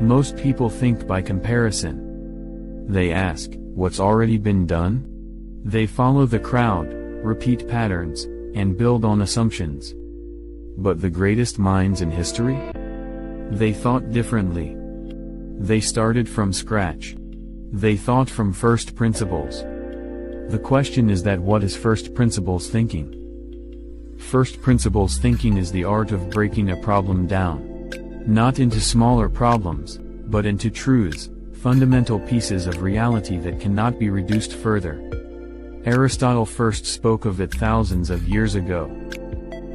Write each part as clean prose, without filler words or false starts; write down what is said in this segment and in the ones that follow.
Most people think by comparison. They ask, what's already been done? They follow the crowd, repeat patterns, and build on assumptions. But the greatest minds in history? They thought differently. They started from scratch. They thought from first principles. The question is that what is first principles thinking? First principles thinking is the art of breaking a problem down. Not into smaller problems, but into truths, fundamental pieces of reality that cannot be reduced further. Aristotle first spoke of it thousands of years ago.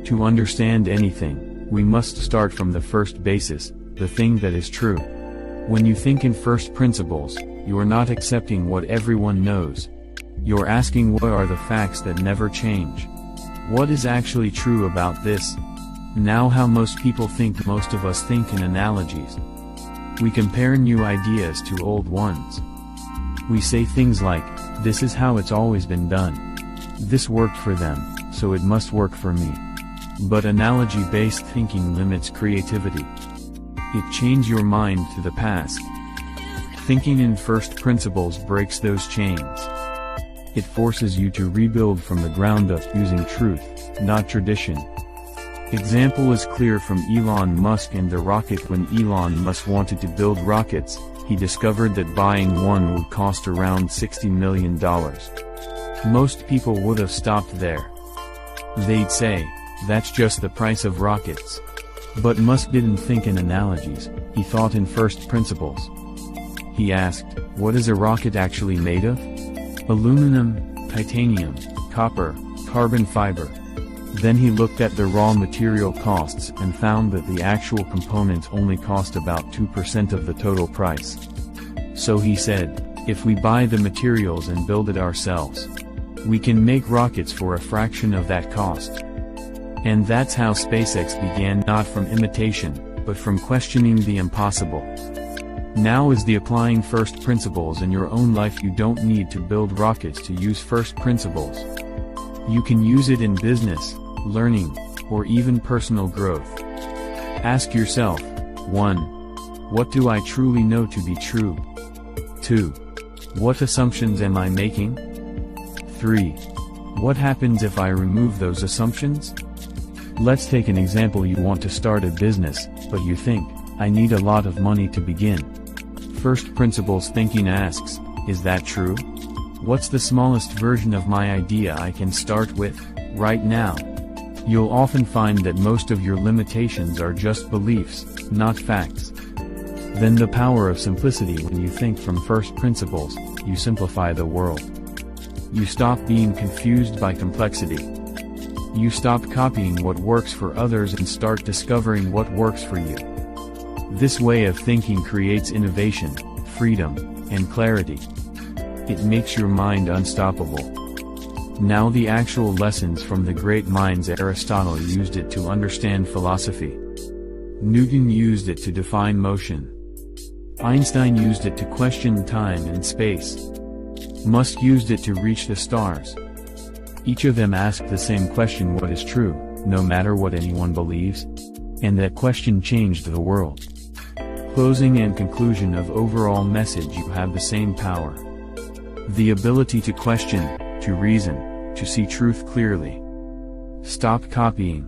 To understand anything, we must start from the first basis, the thing that is true. When you think in first principles, you are not accepting what everyone knows. You're asking what are the facts that never change. What is actually true about this? Now how most people think. Most of us think in analogies. We compare new ideas to old ones. We say things like, this is how it's always been done. This worked for them, so it must work for me. But analogy-based thinking limits creativity. It changes your mind to the past. Thinking in first principles breaks those chains. It forces you to rebuild from the ground up using truth, not tradition. Example is clear from Elon Musk and the rocket. When Elon Musk wanted to build rockets, he discovered that buying one would cost around $60 million. Most people would have stopped there. They'd say, that's just the price of rockets. But Musk didn't think in analogies, he thought in first principles. He asked, what is a rocket actually made of? Aluminum, titanium, copper, carbon fiber. Then he looked at the raw material costs and found that the actual components only cost about 2% of the total price. So he said, if we buy the materials and build it ourselves, we can make rockets for a fraction of that cost. And that's how SpaceX began, not from imitation, but from questioning the impossible. Now is the applying first principles in your own life. You don't need to build rockets to use first principles. You can use it in business, learning, or even personal growth. Ask yourself, 1. What do I truly know to be true? 2. What assumptions am I making? 3. What happens if I remove those assumptions? Let's take an example. You want to start a business, but you think, I need a lot of money to begin. First principles thinking asks, is that true? What's the smallest version of my idea I can start with, right now? You'll often find that most of your limitations are just beliefs, not facts. Then the power of simplicity. When you think from first principles, you simplify the world. You stop being confused by complexity. You stop copying what works for others and start discovering what works for you. This way of thinking creates innovation, freedom, and clarity. It makes your mind unstoppable. Now the actual lessons from the great minds. Aristotle used it to understand philosophy. Newton used it to define motion. Einstein used it to question time and space. Musk used it to reach the stars. Each of them asked the same question: what is true, no matter what anyone believes? And that question changed the world. Closing and conclusion of overall message: you have the same power. The ability to question, to reason, to see truth clearly. Stop copying.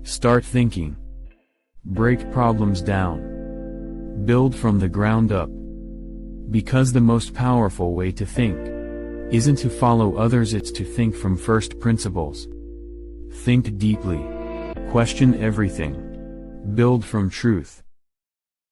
Start thinking. Break problems down. Build from the ground up. Because the most powerful way to think isn't to follow others, it's to think from first principles. Think deeply. Question everything. Build from truth.